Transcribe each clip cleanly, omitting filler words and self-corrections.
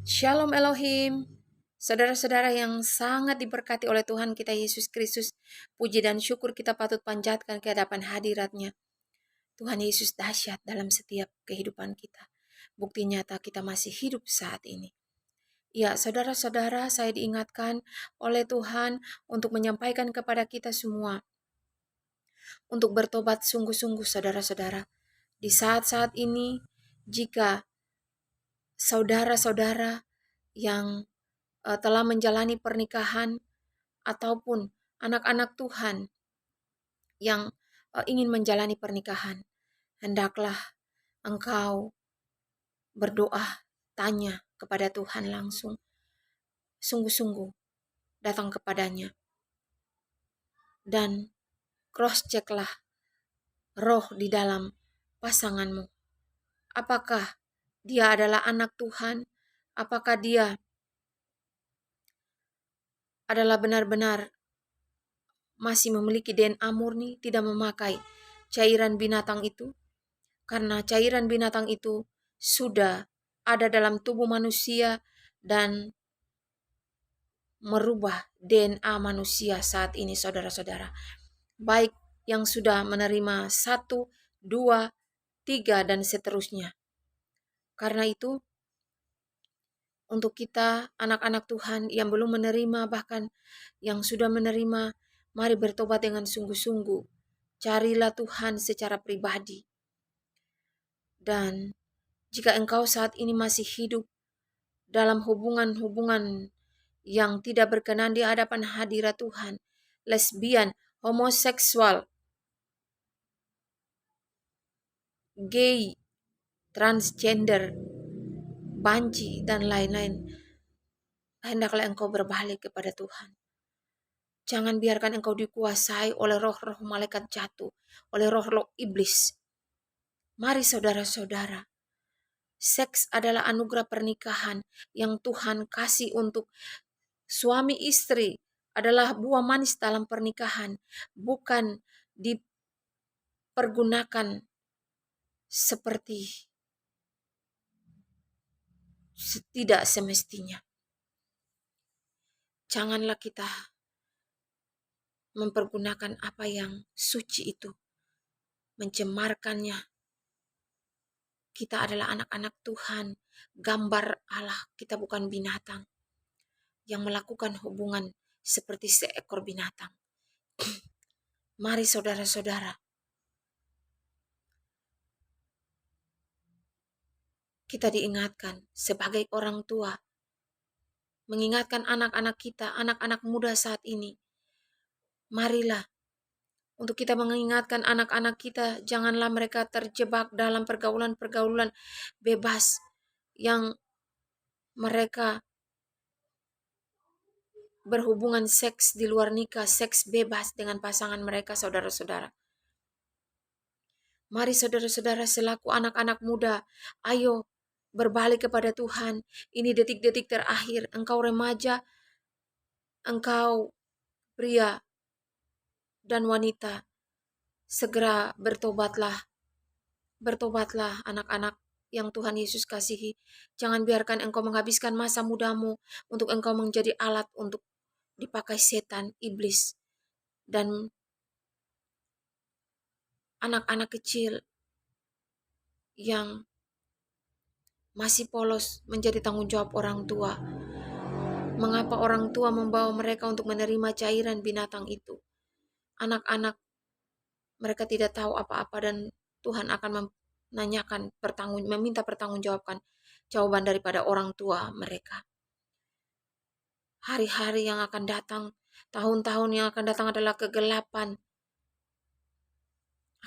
Shalom Elohim, saudara-saudara yang sangat diberkati oleh Tuhan kita Yesus Kristus, puji dan syukur kita patut panjatkan ke hadapan hadirat-Nya. Tuhan Yesus dahsyat dalam setiap kehidupan kita. Bukti nyata kita masih hidup saat ini. Ya, saudara-saudara, saya diingatkan oleh Tuhan untuk menyampaikan kepada kita semua untuk bertobat sungguh-sungguh, saudara-saudara. Di saat-saat ini, jika saudara-saudara yang telah menjalani pernikahan ataupun anak-anak Tuhan yang ingin menjalani pernikahan, hendaklah engkau berdoa, tanya kepada Tuhan langsung, sungguh-sungguh datang kepadanya, dan cross-checklah roh di dalam pasanganmu. Apakah dia adalah anak Tuhan? Apakah dia adalah benar-benar masih memiliki DNA murni, tidak memakai cairan binatang itu? Karena cairan binatang itu sudah ada dalam tubuh manusia dan merubah DNA manusia saat ini, saudara-saudara. Baik yang sudah menerima 1, 2, 3, dan seterusnya. Karena itu, untuk kita anak-anak Tuhan yang belum menerima, bahkan yang sudah menerima, mari bertobat dengan sungguh-sungguh. Carilah Tuhan secara pribadi. Dan jika engkau saat ini masih hidup dalam hubungan-hubungan yang tidak berkenan di hadapan hadirat Tuhan, lesbian, homoseksual, gay, transgender, banci, dan lain-lain, hendaklah engkau berbalik kepada Tuhan. Jangan biarkan engkau dikuasai oleh roh-roh malaikat jatuh, oleh roh-roh iblis. Mari saudara-saudara, seks adalah anugerah pernikahan yang Tuhan kasih untuk suami istri, adalah buah manis dalam pernikahan, bukan dipergunakan seperti tidak semestinya. Janganlah kita mempergunakan apa yang suci itu, mencemarkannya. Kita adalah anak-anak Tuhan, gambar Allah, kita bukan binatang yang melakukan hubungan seperti seekor binatang. Mari saudara-saudara, kita diingatkan sebagai orang tua, mengingatkan anak-anak kita, anak-anak muda saat ini. Marilah untuk kita mengingatkan anak-anak kita, janganlah mereka terjebak dalam pergaulan-pergaulan bebas yang mereka berhubungan seks di luar nikah, seks bebas dengan pasangan mereka, saudara-saudara. Mari saudara-saudara selaku anak-anak muda, ayo berbalik kepada Tuhan. Ini detik-detik terakhir, engkau remaja, engkau pria dan wanita, segera bertobatlah. Bertobatlah anak-anak yang Tuhan Yesus kasihi. Jangan biarkan engkau menghabiskan masa mudamu untuk engkau menjadi alat untuk dipakai setan, iblis, dan anak-anak kecil yang masih polos menjadi tanggung jawab orang tua. Mengapa orang tua membawa mereka untuk menerima cairan binatang itu? Anak-anak mereka tidak tahu apa-apa dan Tuhan akan menanyakan meminta jawaban daripada orang tua mereka. Hari-hari yang akan datang, tahun-tahun yang akan datang adalah kegelapan.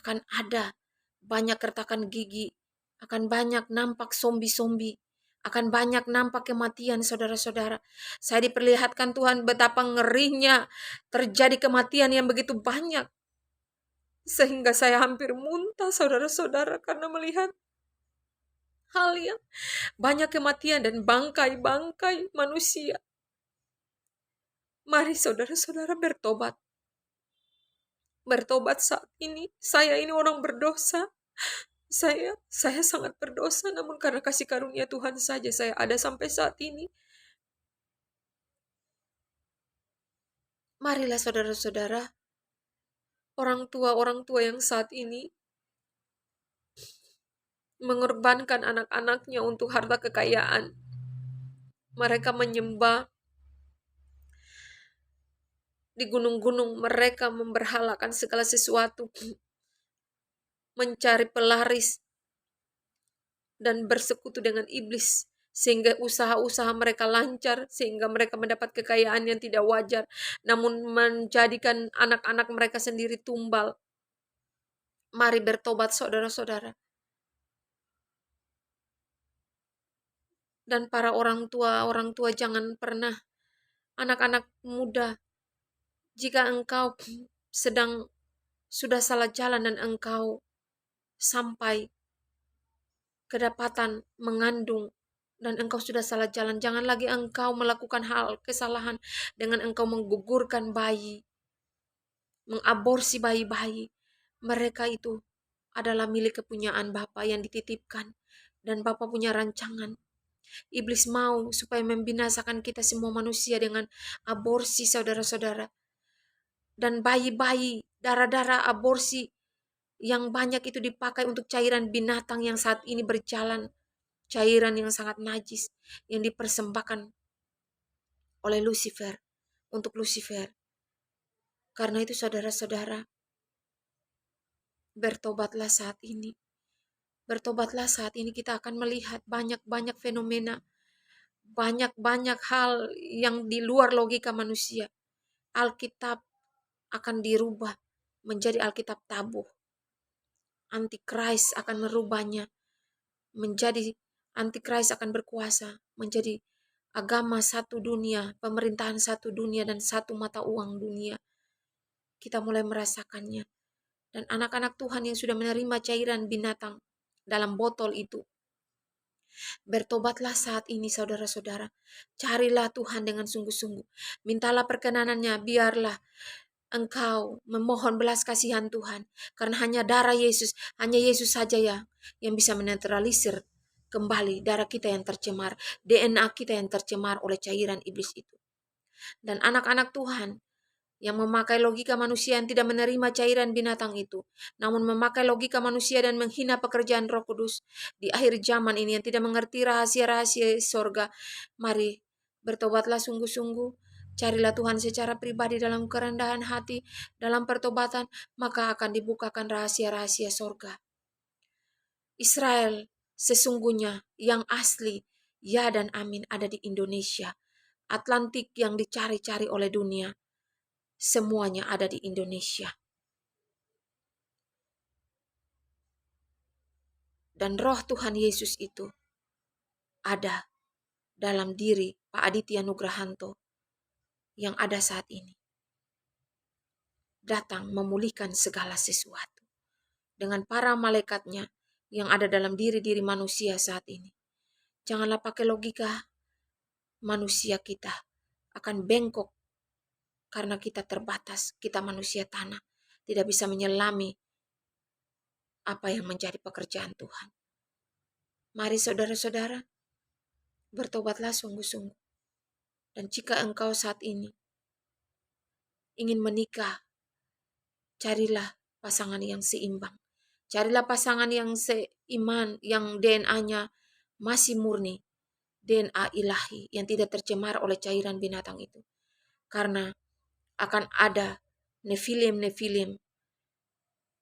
Akan ada banyak kertakan gigi, akan banyak nampak zombie-zombie, akan banyak nampak kematian, saudara-saudara. Saya diperlihatkan Tuhan betapa ngerinya terjadi kematian yang begitu banyak. Sehingga saya hampir muntah, saudara-saudara, karena melihat hal yang banyak kematian dan bangkai-bangkai manusia. Mari saudara-saudara bertobat. Bertobat saat ini. Saya ini orang berdosa. Saya sangat berdosa, namun karena kasih karunia Tuhan saja saya ada sampai saat ini. Marilah saudara-saudara, orang tua yang saat ini mengorbankan anak-anaknya untuk harta kekayaan. Mereka menyembah di gunung-gunung, mereka memberhalakan segala sesuatu, mencari pelaris dan bersekutu dengan iblis, sehingga usaha-usaha mereka lancar, sehingga mereka mendapat kekayaan yang tidak wajar, namun menjadikan anak-anak mereka sendiri tumbal. Mari bertobat saudara-saudara. Dan para orang tua jangan pernah, anak-anak muda, jika engkau sudah salah jalan dan engkau sampai kedapatan mengandung dan engkau sudah salah jalan, jangan lagi engkau melakukan hal kesalahan dengan engkau menggugurkan bayi, mengaborsi bayi-bayi. Mereka itu adalah milik kepunyaan Bapa yang dititipkan, dan Bapa punya rancangan. Iblis mau supaya membinasakan kita semua manusia dengan aborsi saudara-saudara. Dan bayi-bayi, darah-darah aborsi yang banyak itu dipakai untuk cairan binatang yang saat ini berjalan. Cairan yang sangat najis yang dipersembahkan oleh Lucifer untuk Lucifer. Karena itu saudara-saudara, bertobatlah saat ini. Bertobatlah saat ini, kita akan melihat banyak-banyak fenomena, banyak-banyak hal yang di luar logika manusia. Alkitab akan dirubah menjadi Alkitab tabuh. Antikris akan merubahnya menjadi, Antikris akan berkuasa menjadi agama satu dunia, pemerintahan satu dunia, dan satu mata uang dunia. Kita mulai merasakannya. Dan anak-anak Tuhan yang sudah menerima cairan binatang dalam botol itu, bertobatlah saat ini saudara-saudara. Carilah Tuhan dengan sungguh-sungguh. Mintalah perkenanannya, biarlah engkau memohon belas kasihan Tuhan. Karena hanya darah Yesus, hanya Yesus saja yang bisa menetralisir kembali darah kita yang tercemar, DNA kita yang tercemar oleh cairan iblis itu. Dan anak-anak Tuhan yang memakai logika manusia yang tidak menerima cairan binatang itu, namun memakai logika manusia dan menghina pekerjaan Roh Kudus di akhir zaman ini, yang tidak mengerti rahasia-rahasia sorga. Mari bertobatlah sungguh-sungguh. Carilah Tuhan secara pribadi dalam kerendahan hati, dalam pertobatan, maka akan dibukakan rahasia-rahasia sorga. Israel sesungguhnya yang asli, ya dan amin, ada di Indonesia. Atlantik yang dicari-cari oleh dunia, semuanya ada di Indonesia. Dan roh Tuhan Yesus itu ada dalam diri Pak Aditya Nugrahanto yang ada saat ini. Datang memulihkan segala sesuatu dengan para malaikatnya yang ada dalam diri-diri manusia saat ini. Janganlah pakai logika manusia, kita akan bengkok karena kita terbatas, kita manusia tanah, tidak bisa menyelami apa yang menjadi pekerjaan Tuhan. Mari saudara-saudara, bertobatlah sungguh-sungguh. Dan jika engkau saat ini ingin menikah, carilah pasangan yang seimbang. Carilah pasangan yang seiman, yang DNA-nya masih murni, DNA ilahi yang tidak tercemar oleh cairan binatang itu. Karena akan ada nefilim-nefilim,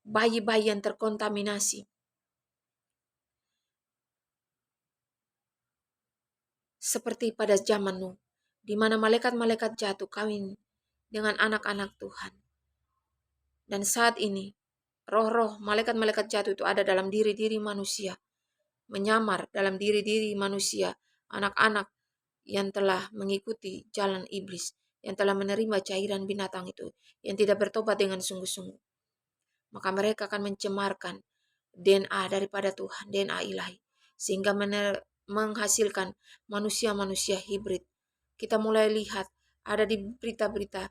bayi-bayi yang terkontaminasi. Seperti pada zaman Nuh, di mana malaikat-malaikat jatuh kawin dengan anak-anak Tuhan. Dan saat ini, roh-roh malaikat-malaikat jatuh itu ada dalam diri-diri manusia, menyamar dalam diri-diri manusia, anak-anak yang telah mengikuti jalan iblis, yang telah menerima cairan binatang itu, yang tidak bertobat dengan sungguh-sungguh. Maka mereka akan mencemarkan DNA daripada Tuhan, DNA ilahi, sehingga menghasilkan manusia-manusia hibrid. Kita mulai lihat ada di berita-berita,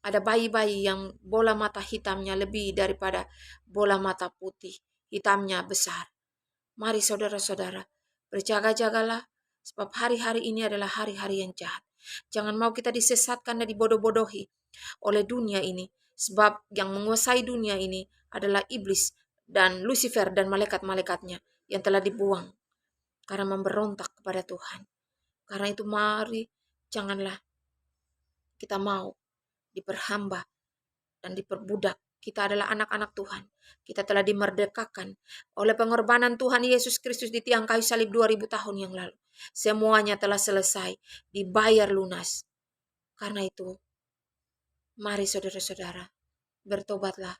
ada bayi-bayi yang bola mata hitamnya lebih daripada bola mata putih, hitamnya besar. Mari saudara-saudara, berjaga-jagalah, sebab hari-hari ini adalah hari-hari yang jahat. Jangan mau kita disesatkan dan dibodoh-bodohi oleh dunia ini. Sebab yang menguasai dunia ini adalah iblis dan Lucifer dan malaikat-malaikatnya yang telah dibuang karena memberontak kepada Tuhan. Karena itu mari janganlah kita mau diperhamba dan diperbudak. Kita adalah anak-anak Tuhan. Kita telah dimerdekakan oleh pengorbanan Tuhan Yesus Kristus di tiang kayu salib 2000 tahun yang lalu. Semuanya telah selesai, dibayar lunas. Karena itu, mari saudara-saudara, bertobatlah,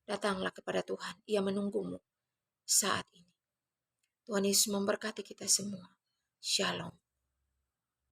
datanglah kepada Tuhan. Ia menunggumu saat ini. Tuhan Yesus memberkati kita semua. Shalom.